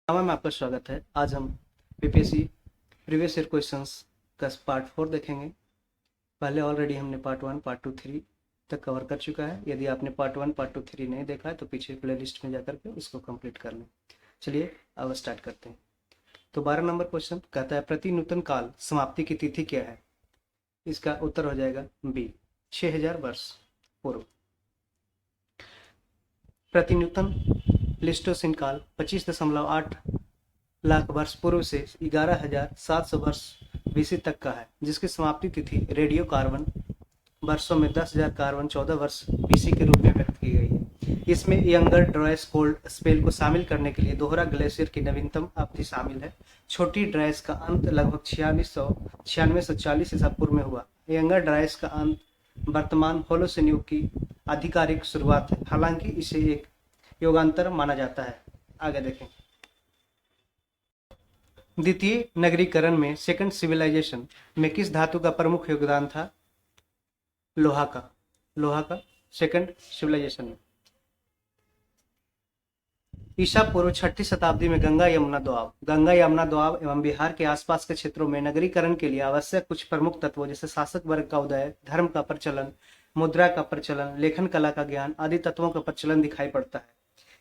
में आपका स्वागत है। आज हम बीपीएससी प्रीवियस ईयर क्वेश्चंस का पार्ट 4 देखेंगे। पहले ऑलरेडी हमने पार्ट 1, पार्ट 2, 3 तक कवर कर चुका है। यदि आपने पार्ट 1, पार्ट 2, 3 नहीं देखा है तो पीछे प्लेलिस्ट में जाकर के उसको कंप्लीट कर लें। चलिए अब स्टार्ट करते हैं। तो 12 नंबर क्वेश्चन कहता है प्रति नूतन काल समाप्ति की तिथि क्या है। इसका उत्तर हो जाएगा बी, 6000 वर्ष पूर्व। प्रति नूतन प्लेस्टोसिन काल 25.8 लाख वर्ष पूर्व से 11,700 वर्ष बीसी तक का है, जिसकी समाप्ति तिथि रेडियो कार्बन वर्षों में 10,000 कार्बन 14 वर्ष बीसी के रूप में व्यक्त की गई है। इसमें यंगर ड्राइस कोल्ड स्पेल को शामिल करने के लिए दोहरा ग्लेशियर की नवीनतम अवधि शामिल है। छोटी ड्राइस का अंत लगभग 9640 ईसा पूर्व में हुआ। यंगर ड्राइस का अंत वर्तमान होलोसिन युग की आधिकारिक शुरुआत है, हालांकि इसे एक युगांतर माना जाता है। आगे देखें। द्वितीय नगरीकरण में सेकंड सिविलाइजेशन में किस धातु का प्रमुख योगदान था। लोहा का सेकंड सिविलाइजेशन में। ईसा पूर्व 6ठी शताब्दी में गंगा यमुना दोआब एवं बिहार के आसपास के क्षेत्रों में नगरीकरण के लिए आवश्यक कुछ प्रमुख तत्वों जैसे शासक वर्ग का उदय, धर्म का प्रचलन, मुद्रा का प्रचलन, लेखन कला का ज्ञान आदि तत्वों का प्रचलन दिखाई पड़ता है।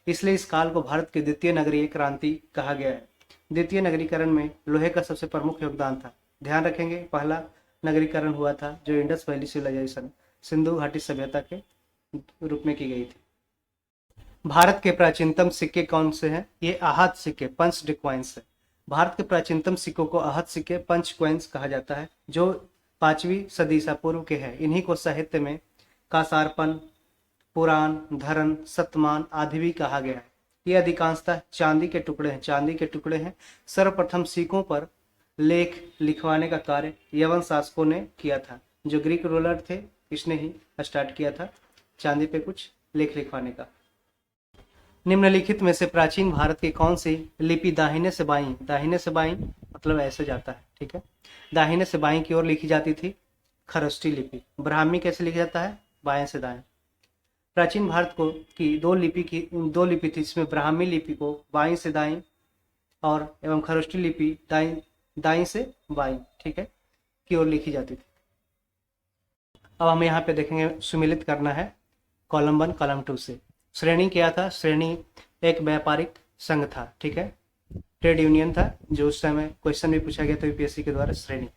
इसलिए इस काल को भारत की द्वितीय नगरीय क्रांति कहा गया है। द्वितीय नगरीकरण में लोहे का सबसे प्रमुख योगदान था। ध्यान रखेंगे, पहला नगरीकरण हुआ था जो इंडस वैली सिविलाइजेशन सिंधु घाटी सभ्यता के रूप में की गई थी। भारत के प्राचीनतम सिक्के कौन से हैं। ये आहत सिक्के, पंच कॉइन्स है। भारत के प्राचीनतम सिक्कों को आहत सिक्के, पंच कॉइन्स कहा जाता है, जो 5वीं सदी ईसा पूर्व के हैं। इन्हीं को साहित्य में कासारपन, पुराण, धरन, सतमान आदि भी कहा गया है। ये अधिकांशतः चांदी के टुकड़े हैं। सर्वप्रथम सिक्कों पर लेख लिखवाने का कार्य यवन शासकों ने किया था। जो ग्रीक रूलर थे, इसने ही स्टार्ट किया था चांदी पे कुछ लेख लिखवाने का। निम्नलिखित में से प्राचीन भारत की कौन सी लिपि दाहिने से बाईं मतलब ऐसे जाता है, ठीक है, दाहिने से बाईं की ओर लिखी जाती थी। खरष्टी लिपि। ब्राह्मी कैसे लिखा जाता है, बाएं से दाएं। प्राचीन भारत को की दो लिपि थी, इसमें ब्राह्मी लिपि को बाईं से दाईं और एवं खरष्टी लिपि दाईं से बाईं, ठीक है, की ओर लिखी जाती थी। अब हम यहाँ पे देखेंगे, सुमिलित करना है कॉलम 1 कॉलम 2 से। श्रेणी क्या था। श्रेणी एक व्यापारिक संघ था, ठीक है, ट्रेड यूनियन था, जो उस समय क्वेश्चन भी पूछा गया था यूपीएससी के द्वारा। श्रेणी।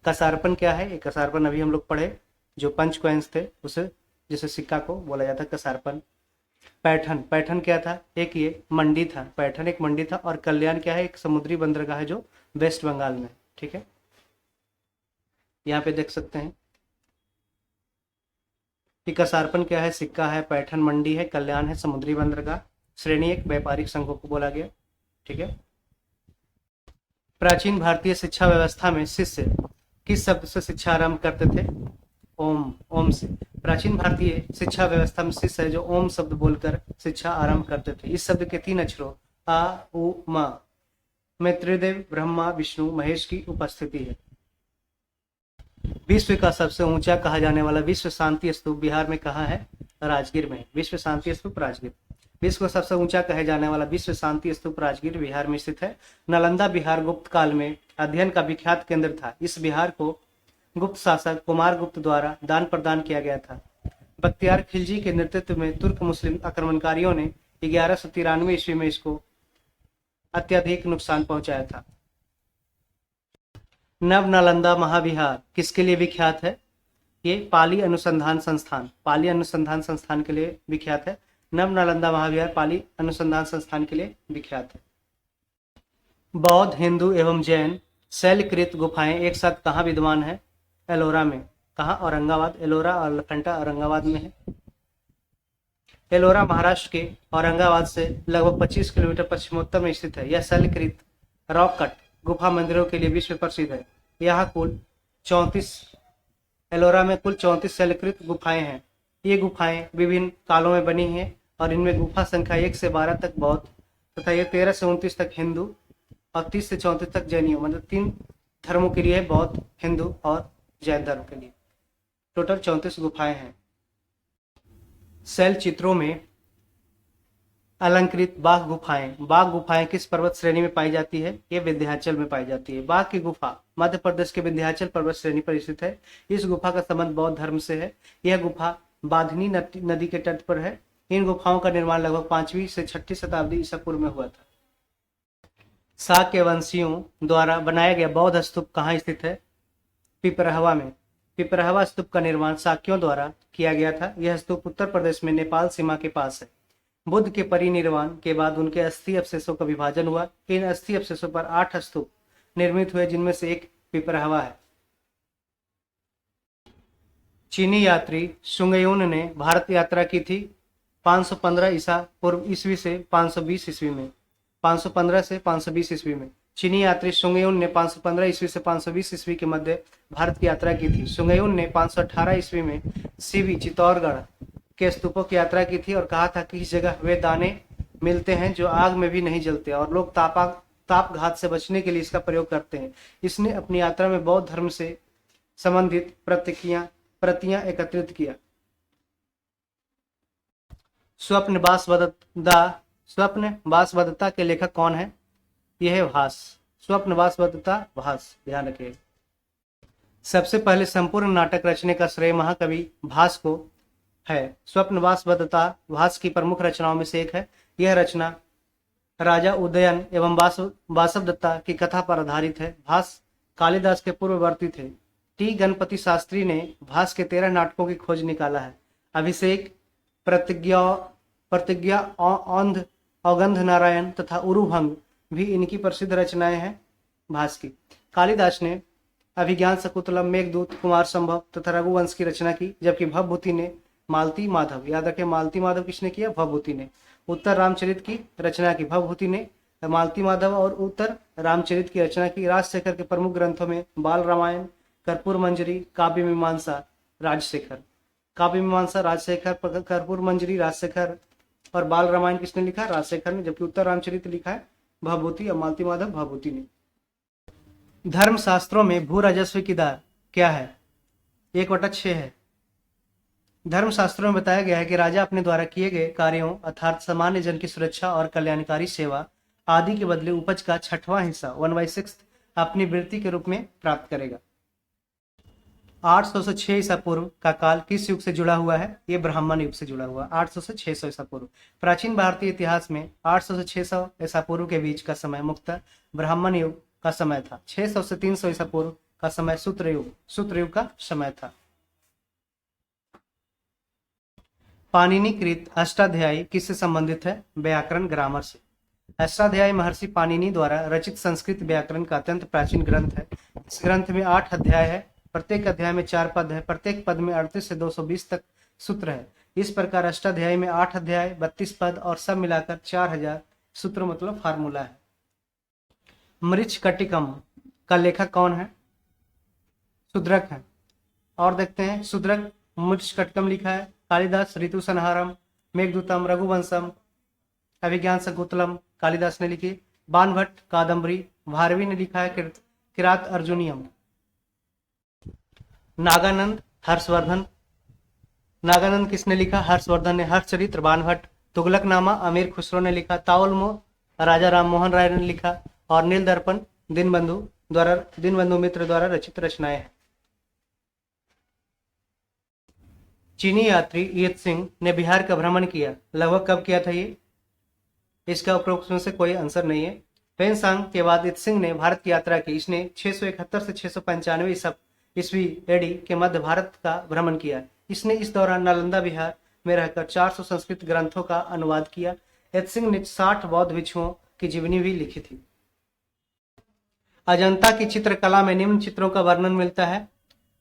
कसारपन क्या है। एक कसारपन अभी हम लोग पढ़े, जो पंच कॉइन्स थे उसे, जिसे सिक्का को बोला जाता कसारपन। पैठन क्या था। एक ये मंडी था, पैठन एक मंडी था। और कल्याण क्या है, एक समुद्री बंदरगाह है जो वेस्ट बंगाल में, ठीक है, यहाँ पे देख सकते हैं कि कसारपन क्या है, सिक्का है, पैठन मंडी है, कल्याण है समुद्री बंदरगाह। श्रेणी एक व्यापारिक संघों को बोला गया, ठीक है। प्राचीन भारतीय शिक्षा व्यवस्था में शिष्य किस शब्द से शिक्षा आरंभ करते थे। ओम से। प्राचीन भारतीय शिक्षा व्यवस्था में शिष्य है जो ओम शब्द बोलकर शिक्षा आरंभ करते थे। इस शब्द के 3 अक्षरों आ उ म में त्रिदेव ब्रह्मा विष्णु महेश की उपस्थिति है। विश्व का सबसे ऊंचा कहा जाने वाला विश्व शांति स्तूप बिहार में कहाँ है। राजगीर में। विश्व शांति स्तूप राजगीर। विश्व का सबसे ऊंचा कहे जाने वाला विश्व शांति स्तूप राजगीर बिहार में स्थित है। नालंदा बिहार गुप्त काल में अध्ययन का विख्यात केंद्र था। इस बिहार को गुप्त शासक कुमार गुप्त द्वारा दान प्रदान किया गया था। बख्तियार खिलजी के नेतृत्व में तुर्क मुस्लिम आक्रमणकारियों ने 1193 ईस्वी में इसको अत्यधिक नुकसान पहुंचाया था। नव नालंदा महाविहार किसके लिए विख्यात है। ये पाली अनुसंधान संस्थान के लिए विख्यात है। नव नालंदा महाविहार पाली अनुसंधान संस्थान के लिए विख्यात है। बौद्ध, हिंदू एवं जैन शैलकृत गुफाएं एक साथ कहाँ विद्यमान है। एलोरा में। कहाँ। औरंगाबाद। एलोरा और लखनटा औरंगाबाद में है। एलोरा महाराष्ट्र के औरंगाबाद से लगभग 25 किलोमीटर पश्चिमोत्तर में स्थित है। यह शैलकृत रॉक कट गुफा मंदिरों के लिए विश्व प्रसिद्ध है। यहाँ कुल 34 एलोरा में कुल 34 शैलकृत गुफाएं हैं। ये गुफाएं विभिन्न कालों में बनी हैं और इनमें गुफा संख्या 1 से 12 तक बौद्ध तथा ये 13 से 29 तक हिंदू और 30 से 34 तक जैनियों, मतलब 3 धर्मों के लिए है, बौद्ध, हिंदू और जैन धर्म के लिए। टोटल 34 गुफाएं हैं। शैल चित्रों में अलंकृत बाघ गुफाएं। बाघ गुफाएं किस पर्वत श्रेणी में पाई जाती है? ये विंध्याचल में पाई जाती है। बाघ की गुफा मध्य प्रदेश के विंध्याचल पर्वत श्रेणी पर स्थित है। इस गुफा का संबंध बौद्ध धर्म से है। यह गुफा बाधनी नदी के तट पर है। इन गुफाओं का निर्माण लगभग 5वीं से 6ठी शताब्दी ईसा पूर्व में हुआ था। शाक्य वंशियों द्वारा बनाया गया बौद्ध स्तूप कहाँ स्थित है? पिपरहवा में। पिपरहवा स्तूप का निर्माण शाक्यों द्वारा किया गया था। यह स्तूप उत्तर प्रदेश में नेपाल सीमा के पास है। बुद्ध के परिनिर्वाण के बाद उनके अस्थि अवशेषों का विभाजन हुआ। इन अस्थि अवशेषों पर 8 स्तूप निर्मित हुए, जिनमें से एक पिपरहवा है। चीनी यात्री सुंगयुन ने भारत यात्रा की थी 515 ईसा पूर्व ईस्वी से 520 ईस्वी में। 515 से 520 ईस्वी में चीनी यात्री सुंगयुन ने 515 ईस्वी से 520 ईस्वी के मध्य भारत की यात्रा की थी। सुंगयुन ने 518 ईस्वी में सीवी चित्तौड़गढ़ के स्तूपों की यात्रा की थी और कहा था कि इस जगह वे दाने मिलते हैं जो आग में भी नहीं जलते और लोग ताप घात से बचने के लिए इसका प्रयोग करते हैं। इसने अपनी यात्रा में बौद्ध धर्म से संबंधित प्रतियां एकत्रित किया। स्वप्नवासवदत्ता के लेखक कौन है? यह है भास। स्वप्नवासवदत्ता भास, ध्यान रखिए। सबसे पहले संपूर्ण नाटक रचने का श्रेय महाकवि भास को है। स्वप्नवासवदत्ता भास की प्रमुख रचनाओं में से एक है। यह रचना राजा उदयन एवं वासवदत्ता की कथा पर आधारित है। भास कालिदास के पूर्ववर्ती थे। टी गणपति शास्त्री ने भास के 13 नाटकों की खोज निकाला है। अभिषेक, प्रतिज्ञा, औंध, औगंध नारायण तथा उरुभंग भी इनकी प्रसिद्ध रचनाएं हैं भास की। कालिदास ने अभिज्ञान शकुंतलम, मेघदूत, कुमार संभव तथा रघुवंश की रचना की, जबकि भवभूति ने मालती माधव, याद रखें मालती माधव किसने किया? भवभूति ने। उत्तर रामचरित की रचना की भवभूति ने, मालती माधव और उत्तर रामचरित की रचना की। राजशेखर के प्रमुख ग्रंथों में बाल रामायण, कर्पूर मंजरी, काव्य मीमांसा, राजशेखर। काव्य मीमांसा राजशेखर, कर्पूर मंजरी राजशेखर और बाल रामायण किसने लिखा? राजशेखर ने। जबकि उत्तर रामचरित लिखा है भवभूति और मालती माधव भवभूति ने। धर्म शास्त्रों में भू राजस्व की दर क्या है? 1/6 है। धर्म शास्त्रों में बताया गया है कि राजा अपने द्वारा किए गए कार्यों अर्थात सामान्य जन की सुरक्षा और कल्याणकारी सेवा आदि के बदले उपज का 6वां हिस्सा 1/6 अपनी वृत्ति के रूप में प्राप्त करेगा। 800 से 600 ईसा पूर्व का काल किस युग से जुड़ा हुआ है? ये ब्राह्मण युग से जुड़ा हुआ। 800 से 600 ईसा पूर्व। प्राचीन भारतीय इतिहास में 800 से 600 ईसा पूर्व के बीच का समय मुख्यतः ब्राह्मण युग का समय था। 600 से 300 ईसा पूर्व का समय सूत्र युग का समय था। पाणिनि कृत अष्टाध्यायी किससे संबंधित है? व्याकरण, ग्रामर से। अष्टाध्यायी महर्षि पाणिनि द्वारा रचित संस्कृत व्याकरण का अत्यंत प्राचीन ग्रंथ है। इस ग्रंथ में 8 अध्याय है। प्रत्येक अध्याय में 4 पद है। प्रत्येक पद में 38 से 220 तक सूत्र है। इस प्रकार अष्टाध्यायी में 8 अध्याय, 32 पद और सब मिलाकर 4000 सूत्र मतलब फार्मूला है। मृच्छकटिकम का लेखक कौन है? शूद्रक है। और देखते हैं शूद्रक मृच्छकटिकम लिखा है कालिदास, ऋतु संहारम, मेघदूतम, रघुवंशम, अभिज्ञान शकुंतलम कालिदास ने लिखी। बाणभट्ट कादम्बरी भारवी ने लिखा है किरात अर्जुनियम। नागानंद, हर्षवर्धन। नागानंद किसने लिखा? हर्षवर्धन ने। हर्षचरित्र बाणभट्ट। तुगलकनामा अमीर खुसरो ने लिखा। ताउलमो राजा राम मोहन राय ने लिखा। और नील दर्पण दीनबंधु मित्र द्वारा रचित रचनाएं हैं। चीनी यात्री ईत सिंह ने बिहार का भ्रमण किया। लगभग कब किया था ये? इसका उपरोक्त में से कोई आंसर नहीं है। पेनसांग के बाद ईत सिंह ने भारत की यात्रा की। इसने 671 से 695 ईस्वी एडी के मध्य भारत का भ्रमण किया। इसने इस दौरान नालंदा बिहार में रहकर 400 संस्कृत ग्रंथों का अनुवाद किया। ईत सिंह ने 60 बौद्ध भिक्षुओं की जीवनी भी लिखी थी। अजंता की चित्रकला में निम्न चित्रों का वर्णन मिलता है।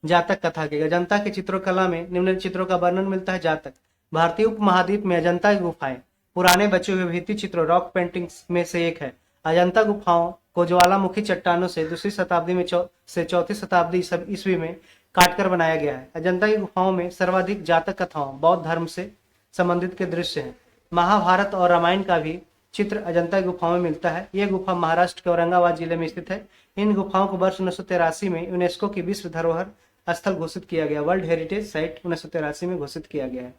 जातक कथा के अजंता की चित्रकला में निम्न चित्रों का वर्णन मिलता है। जातक। भारतीय उपमहाद्वीप में अजंता की गुफाएं पुराने बचे हुए भित्ति चित्रों रॉक पेंटिंग्स में से एक है। अजंता गुफाओं को ज्वालामुखी चट्टानों से 2री शताब्दी में से 4ठी शताब्दी ईस्वी में काटकर बनाया गया है। अजंता की गुफाओं में सर्वाधिक जातक कथाओं बौद्ध धर्म से संबंधित के दृश्य हैं। महाभारत और रामायण का भी चित्र अजंता गुफाओं में मिलता है। यह गुफा महाराष्ट्र के औरंगाबाद जिले में स्थित है। इन गुफाओं को वर्ष 1983 में यूनेस्को की विश्व धरोहर स्थल घोषित किया गया। वर्ल्ड हेरिटेज साइट 1983 में घोषित किया गया है।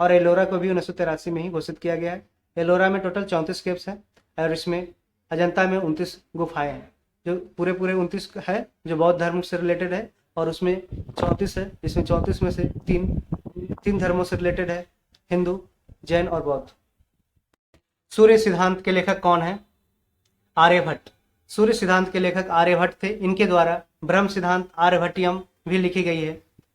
और एलोरा को भी 1983 में ही घोषित किया गया है। एलोरा में टोटल 34 केव्स हैं और इसमें अजंता में 29 गुफाएं हैं, जो पूरे 29 है जो बौद्ध धर्म से रिलेटेड है, और उसमें 34 है, जिसमें 34 में से तीन धर्मों से रिलेटेड है, हिंदू, जैन और बौद्ध। सूर्य सिद्धांत के लेखक कौन है? आर्यभट्ट। सूर्य सिद्धांत के लेखक आर्यभट्ट थे। इनके द्वारा ब्रह्म सिद्धांत आर्यभट्टियम भी लिखी गई है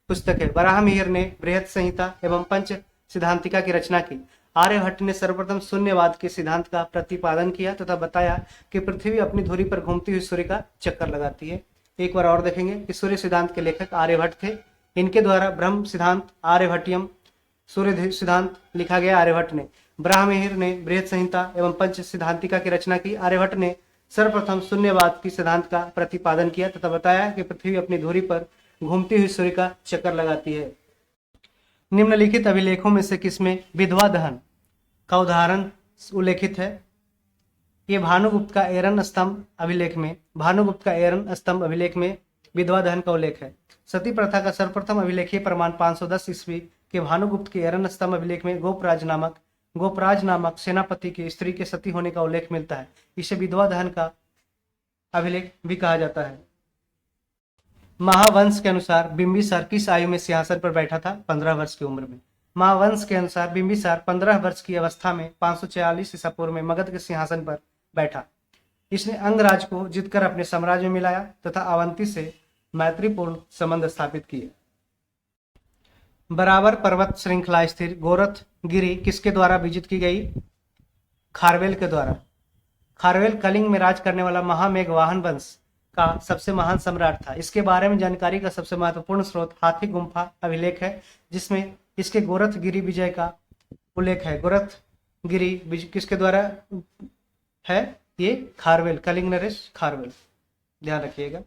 पुस्तक है। वराहमिहिर ने बृहत संहिता एवं पंच सिद्धांतिका की रचना की। आर्यभट्ट ने सर्वप्रथम शून्यवाद के सिद्धांत का प्रतिपादन किया तथा बताया कि पृथ्वी अपनी धुरी पर घूमती हुई सूर्य का चक्कर लगाती है। एक बार और देखेंगे कि सूर्य सिद्धांत के लेखक आर्यभट्ट थे। इनके द्वारा ब्रह्म सिद्धांत आर्यभट्टियम, सूर्य सिद्धांत लिखा गया आर्यभट्ट ने। वराहमिहिर ने बृहत संहिता एवं पंच सिद्धांतिका की रचना की। आर्यभट्ट ने सर्वप्रथम शून्यवाद की सिद्धांत का प्रतिपादन किया तथा बताया कि पृथ्वी अपनी धुरी पर घूमती हुई सूर्य का चक्कर लगाती है। निम्नलिखित अभिलेखों में से किसमें विधवा दहन का उदाहरण उल्लेखित है? ये भानुगुप्त का एरन स्तंभ अभिलेख में विधवा दहन का उल्लेख है। सती प्रथा का सर्वप्रथम अभिलेखीय प्रमाण 510 ईस्वी के भानुगुप्त के एरन स्तंभ अभिलेख में गोपराज नामक सेनापति की स्त्री के सती होने का उल्लेख मिलता है। इसे विधवा दहन का अभिलेख भी कहा जाता है। महावंश के अनुसार बिंबिसार किस आयु में सिंहासन पर बैठा था? 15 वर्ष की उम्र में। महावंश के अनुसार बिंबिसार 15 वर्ष की अवस्था में 546 ईसा पूर्व में मगध के सिंहासन पर बैठा। इसने अंगराज को जीतकर अपने साम्राज्य में मिलाया तथा अवंती से मैत्रीपूर्ण संबंध स्थापित किए। बराबर पर्वत श्रृंखला स्थिर गोरख गिरी किसके द्वारा विजित की गई? खारवेल के द्वारा। खारवेल कलिंग में राज करने वाला महामेघवाहन वंश का सबसे महान सम्राट था। इसके बारे में जानकारी का सबसे महत्वपूर्ण स्रोत हाथी गुम्फा अभिलेख है, जिसमें इसके गोरख गिरी विजय का उल्लेख है। गोरख गिरी किसके द्वारा है? ये खारवेल, कलिंग नरेश खारवेल, ध्यान रखिएगा।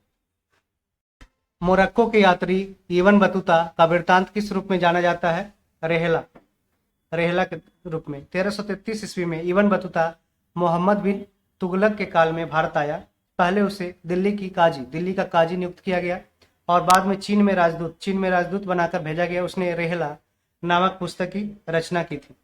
मोरक्को के यात्री इब्न बतूता का वृत्तांत किस रूप में जाना जाता है? रेहला के रूप में। 1333 ईस्वी में इब्न बतूता मोहम्मद बिन तुगलक के काल में भारत आया। पहले उसे दिल्ली का काजी नियुक्त किया गया और बाद में चीन में राजदूत बनाकर भेजा गया। उसने रेहला नामक पुस्तक की रचना की थी।